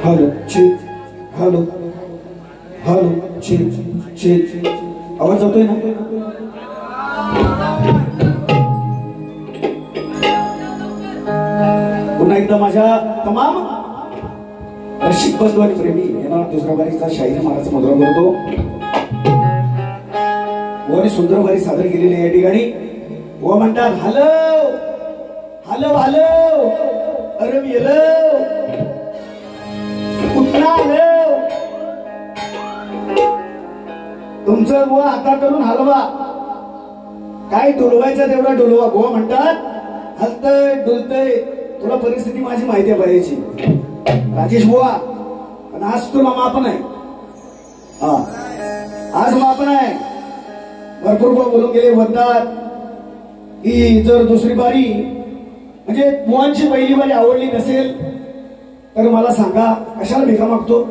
Hello check hello hello check check आवाज जातोय ना? पुन्हा एकदा माझ्या तमाम रसिक बंधू आणि प्रेमी यांना दुसऱ्या बारीचा शाहीर महाराज मुद्रा करतो व सुंदर बारी सादर केलेली या ठिकाणी व म्हणतात हॅलो हॅलो हॅलो अरे मी येलो कुठला आलो तुमचं बुवा आता करून हलवा काय डुलवायचं तेवढा डुलवा बुवा म्हणतात हलतय डुलतय तुला परिस्थिती माझी माहिती आहे पाहिजे राजेश बुवा पण आज तुला मापन आहे हा आज मापन आहे भरपूर बुवा बोलून गेले म्हणतात की जर दुसरी बारी म्हणजे बुवांची पहिली बारी आवडली नसेल तर मला सांगा कशाला भिका मागतो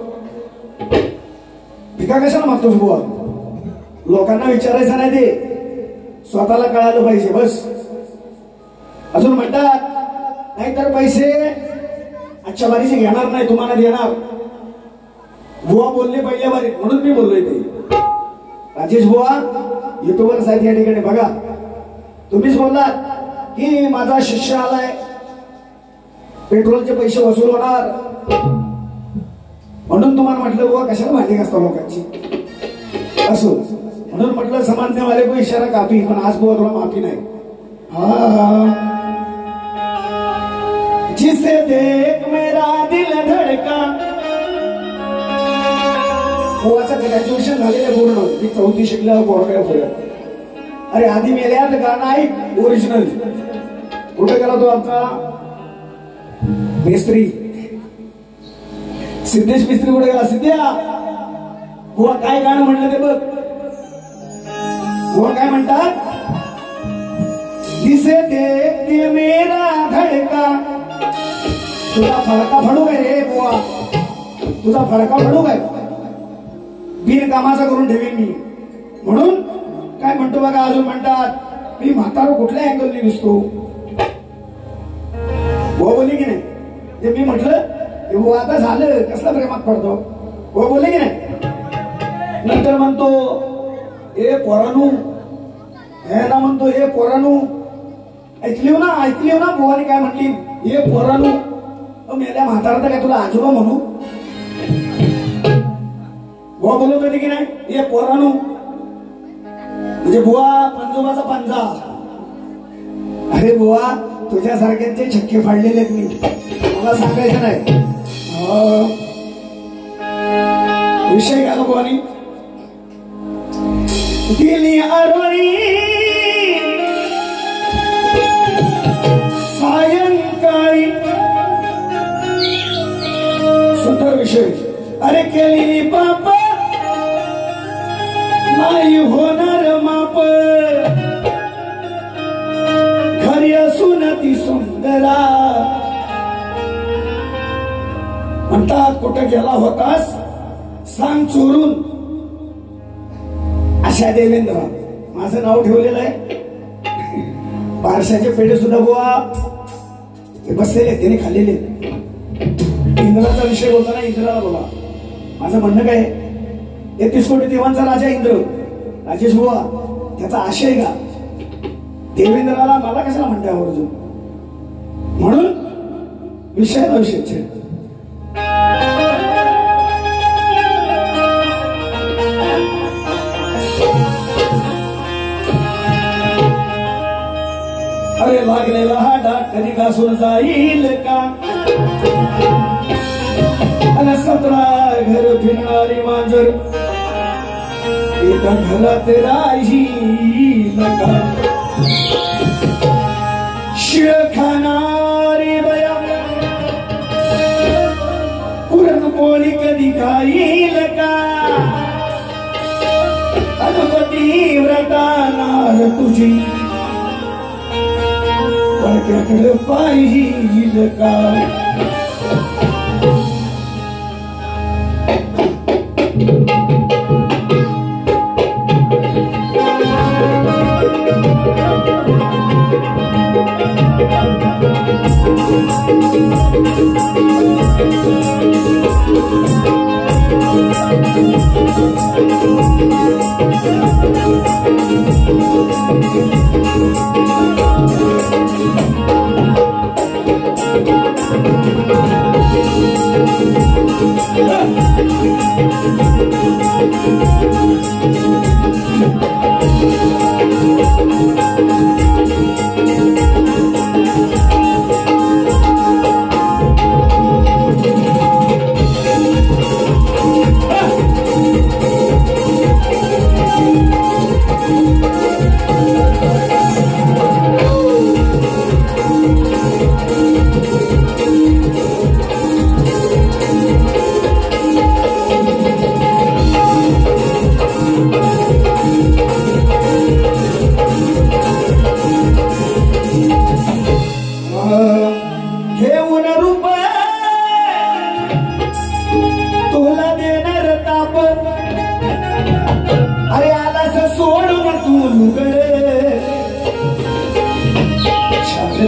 भिका कशाला मागतोस बुवा लोकांना विचारायचं नाही ते स्वतःला कळालं पाहिजे बस अजून म्हणतात नाहीतर पैसे आजच्या बारीचे घेणार नाही तुम्हाला देणार बुवा बोलले पहिल्या बारीत म्हणून मी बोललोय ते राजेश बुवा युट्यूबर साहेब या ठिकाणी बघा तुम्हीच बोललात की माझा शिष्य आलाय, पेट्रोलचे पैसे वसूल होणार, म्हणून तुम्हाला म्हटलं बुवा कशाला भांडी घासता लोकांची असो, म्हणून म्हटलं समझने वाले को इशारा काफी, पण आज बुवा थोडा माफी नाही. जिसे देख मेरा दिल धडका, बुवाचं ग्रॅज्युएशन झालेलं पूर्ण, ती 4थी शिकल्यावर पोरं काय फरक. अरे आधी मेल्यात गाणं ऐक ओरिजिनल. कुठे गेला तो आमचा मिस्त्री सिद्धेश मिस्त्री, कुठे गेला सिद्ध्या? बुवा काय गाणं म्हणलं ते बघ. बुवा काय म्हणतात? जिसे देखते मेरा धडका. तुझा फडका फडू काय रे बुवा? तुझा फडका फडू काय? बिन कामाचा करून ठेवीन मी. म्हणून काय म्हणतो बघा, अजून म्हणतात मी म्हातारो कुठल्या अँगलने दिसतो. हो बोलली की नाही? ते मी म्हटलं आता झालं, कसला प्रेमात पडतो. हो बोलले की नाही? नंतर म्हणतो ए पोरानू, हे ना म्हणतो ए पोरानू. ऐकली ना बुवानी काय म्हटली? ए पोरानू. मेल्या म्हातारा तर काय तुला आजोबा म्हणू? बुवा बोलत होते की नाही ए पोरानू, म्हणजे बुवा पंजोबाचा पंजा. अरे बुवा तुझ्यासारख्यांचे छक्के फाडलेले आहेत मी, मला सांगायचं नाही. विषय घ्या बुवानी. गेली आरवळी सायंकाळी, सुंदर विषय. अरे केली पाप नाही होणार माप, घरी असून ती सुंदरा. म्हणतात कुठे गेला होतास सांग चोरून. अशा देवेंद्र माझं नाव ठेवलेलं आहे. बारशाचे पेढे सुद्धा बुवा ते बसलेले, त्याने खाल्लेले. इंद्राचा विषय बोलताना इंद्राला बोला. माझं म्हणणं काय, 33 कोटी देवांचा राजा इंद्र, राजेश बुवा त्याचा आशय का? देवेंद्राला मला कशाला म्हणते आवर्जून? म्हणून विषयाला विषय. अरे लागलेला हा डाक कधी घासून जाईल का? आणि 17 घर फिरणारी मांजर एका घरात राहील का? शिळ खाणारी बया पुरणपोळी कधी खाईल का? गणपती व्रतानार तुझी पडक्याकडे पाहिल का?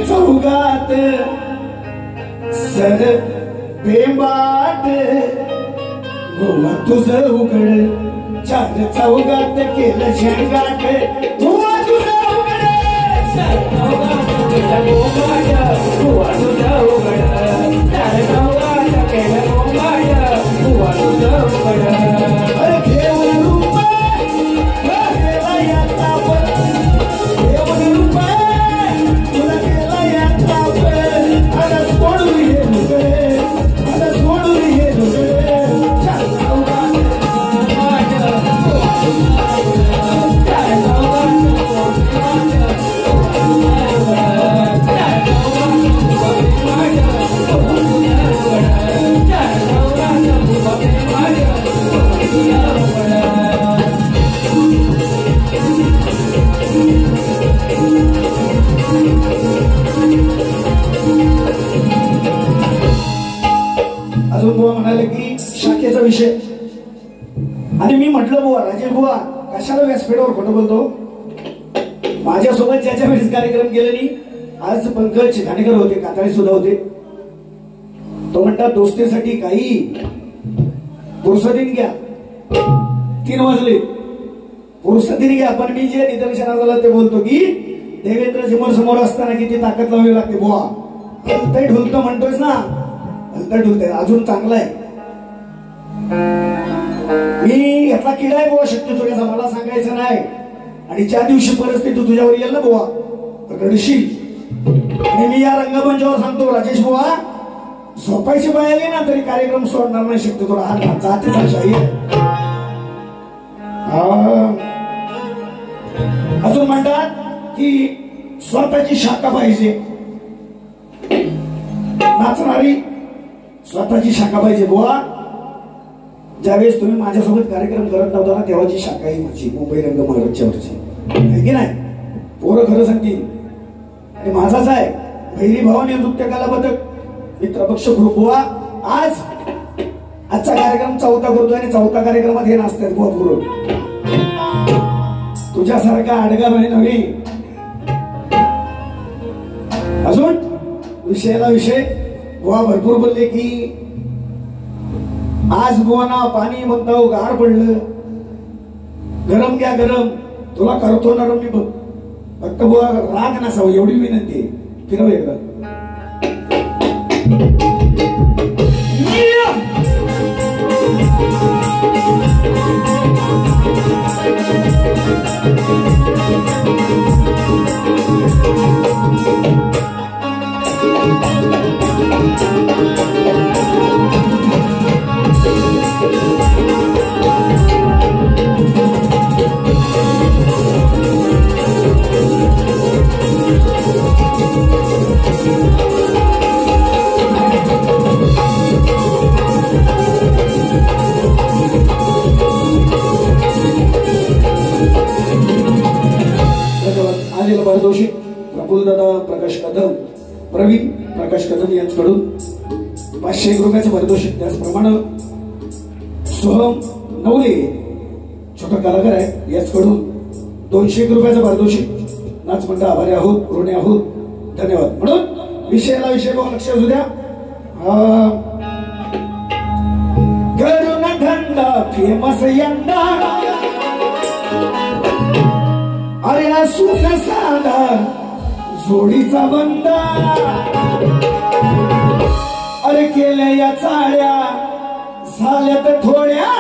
चौगात सर बेंबाट गोवा तुझं उघड चार चौगात केलं शेंगाट गोवा तुझं उघड अजून बुवा म्हणाले की शाखेचा विषय, आणि मी म्हटलं बुवा राजेश बुवा कशाला व्यासपीठावर खोटं बोलतो. माझ्यासोबत ज्याच्या वेळेस कार्यक्रम केले नाही, आज पंकज घाणेकर होते, काताळे सुद्धा होते. तो म्हणतात दोस्तीसाठी काही पुरुषादीन घ्या. 3 वाजले पुरुषादीन घ्या, पण मी जे निदर्शनास आलं ते बोलतो की देवेंद्र जिमोर समोर असताना किती ताकद लावावी लागते बुवा. हलतय ढुलतं म्हणतोयस ना, हलतय ढुलतय अजून चांगलं आहे. मी यातला किडा आहे बुवा शक्यतो, याचा मला सांगायचं नाही. आणि ज्या दिवशी परिस्थिती तुझ्यावर येईल ना बुवा रडशील. आणि मी या रंगमंचावर सांगतो राजेश बुवा, झोपायची बाय आली ना तरी कार्यक्रम सोडणार नाही शक्यतो. राहणार जातीचा शाही आहे. अजून म्हणतात की स्वतःची शाखा पाहिजे, नाचणारी स्वतःची शाखा पाहिजे बुवा. ज्यावेळेस तुम्ही माझ्यासोबत कार्यक्रम करत नव्हता ना, तेव्हाची शाखा ही माझी मुंबई रंगमंचावरची आहे की नाही. पोरं खरं सांगतील. आणि माझाच आहे भैरी भवानी नृत्य कला पथक मित्रपक्ष ग्रुप बुवा. आजचा कार्यक्रम 4था करतोय आणि 4था कार्यक्रमात हे नाचतात बुवा पोरं. तुझ्यासारखा आडगा नाही नव्हे. अजून विषयाला विषय बुवा भरपूर बोलले की आज बुवाना पाणी म्हणतो गार पडलं, गरम घ्या गरम, तुला करतो नरम मी बघ. फक्त बुवा राग नसावं एवढी विनंती. फिरव एकदा. पारितोषिक प्रफुल्लदादा प्रकाश कदम, प्रवीण प्रकाश कदम यांच्याकडून 500 रुपयाचं पारितोषिक. त्याचप्रमाणे सोहम नवले छोटा कलाकार आहे, याचकडून 200 रुपयाचं पारितोषिक. नाच मंडळ आभारी आहोत, ऋणी आहोत, धन्यवाद. म्हणून विषयाला विषय बघा, लक्ष असू द्या. करुण धंदा फेमस यंदा, अरे असू साधा जोडीचा बंदा. अरे केल्या या चाळ्या झाल्या तर थोड्या,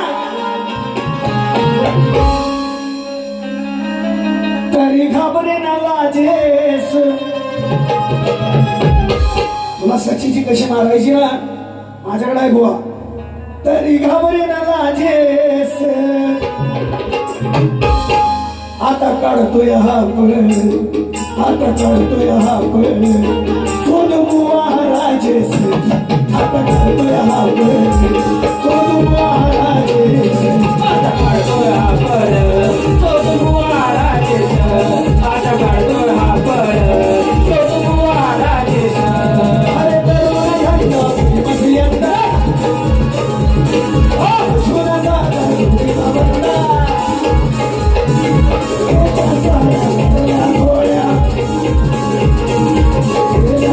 तरी घाबरे ना लाजेस. तुला सचीची कशी मारायची ना, माझ्याकडे आहे बुवा. तरी घाबरे ना लाजेस. आता काढतोय हा पळ, आता काढतोय हा पळ, सोनू महाराजेस. आता काढतोय हा पळ, सोनू महाराजेस. आता काढतोय हा पळ, सोनू महाराजेस. आता काढतोय हा पळ, सोनू महाराजेस. अरे तरुण फेमस यंदा, सोना दादा जोडीचा बंदा. Yeah.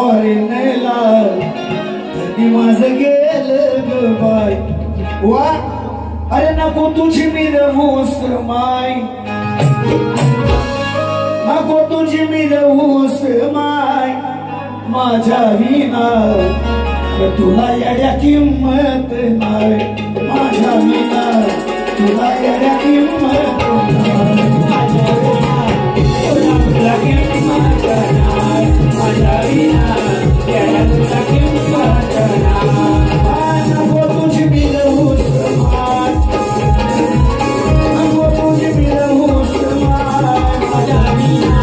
फॉरेनला धनी माझं गेलं ग बाय वा अरे नको तुझी मिरवूस माय नको तुझी मिरवूस माय माझ्या विना तुला येड्या किंमत नाही माझ्या विना तुला येड्या किंमत नाही तुला किंमत नाही माझ्या विना येड्या तुला किंमत नाही नको तुझी मिरवूस माय नको तुझी मिरवूस माय माझ्या विना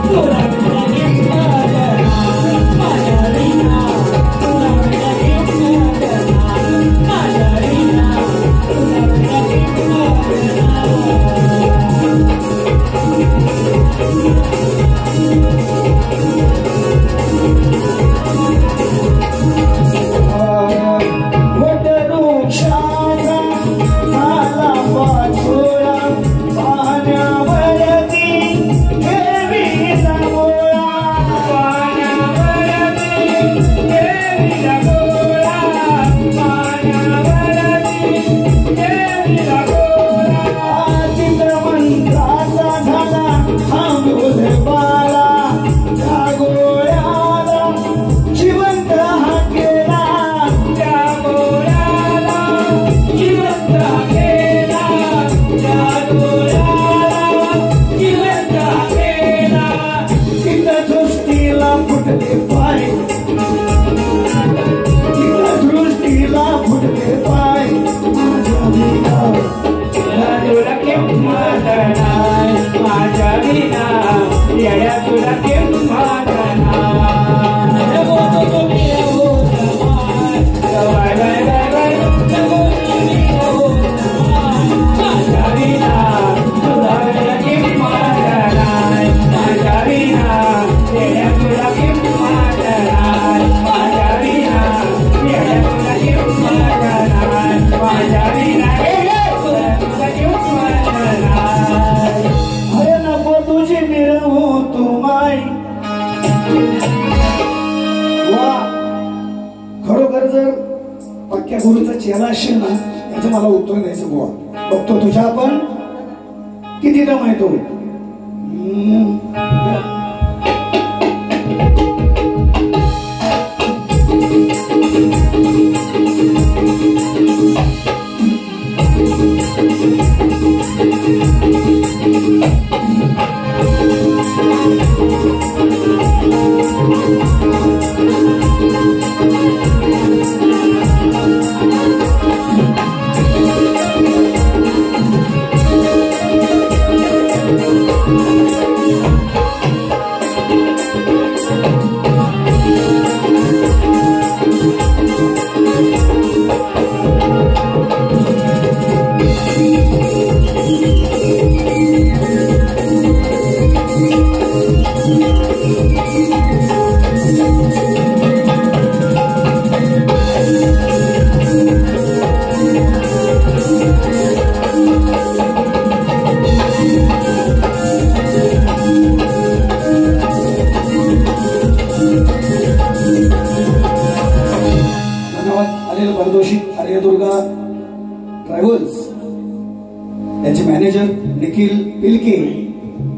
तुला किंमत नाही माझ्या विना गुरुचा चेहरा असेल ना याचं मला उत्तर द्यायचं बुवा बघतो तुझ्या आपण किती दम आहे तो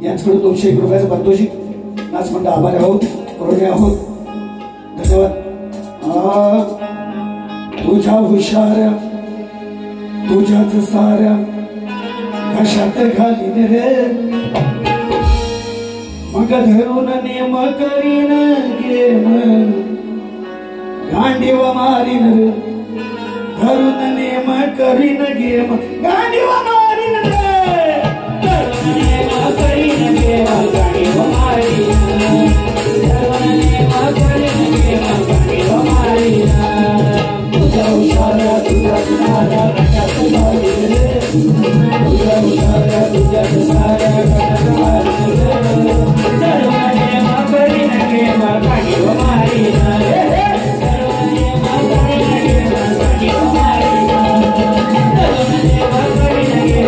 यांच्याकडून 201 रुपयाचं पारितोषिक नाच म्हणता आभारी आहोत ऋणी आहोत धन्यवाद तुझ्या हुशार तुझ्याच साऱ्या घशात घालीन रे मग धरून नेम करीन गेम गांडीव मारीन रे धरून नेम करीन गेम गांडीव मारीन रे Thank you.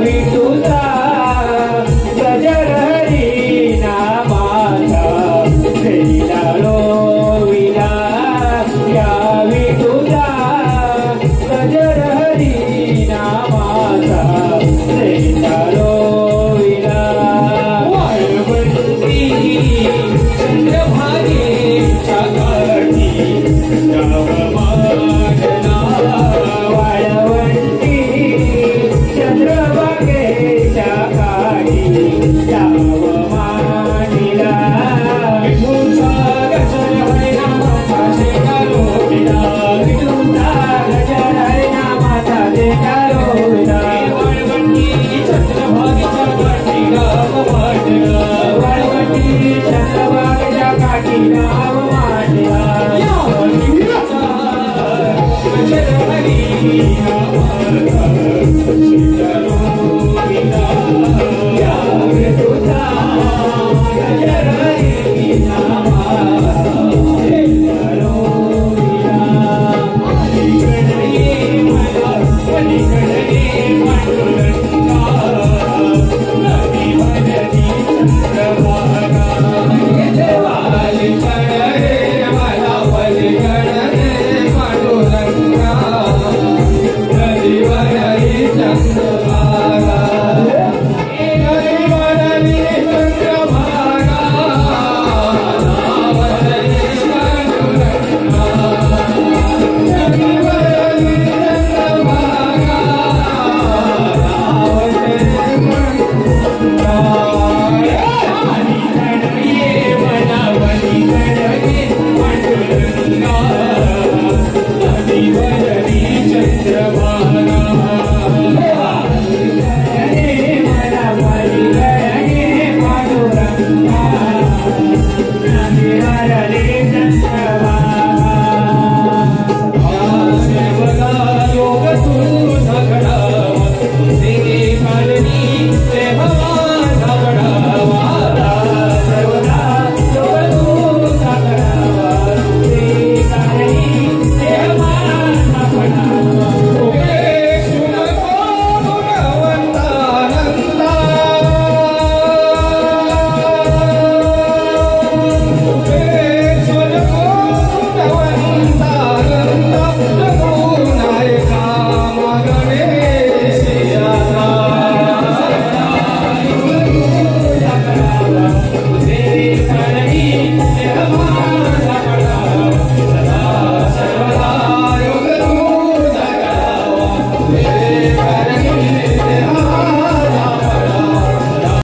विठुता गजर हरी नामाचा जैलालो विला या विठुता गजर हरी नामाचा जैलालो विला वाळवंटी चंद्रभागेच्या काठी गाव मागला वाळवंटी चंद्रभागेच्या काठी गाव मांडला विठूचा गजर हरिनामाचा जयकारो विला विठूचा गजर हरिनामाचा जयकारो विला वाळवंटी चंद्रभागेच्या काठी गाव मांडला वाळवंटी चंद्रभागेच्या काठी गाव मांडला गजर हरिनामाचा जयकारो विला या विठूचा गजर हरिनामाचा जयकारो विला अलीकडे ये मला अलीकडे ये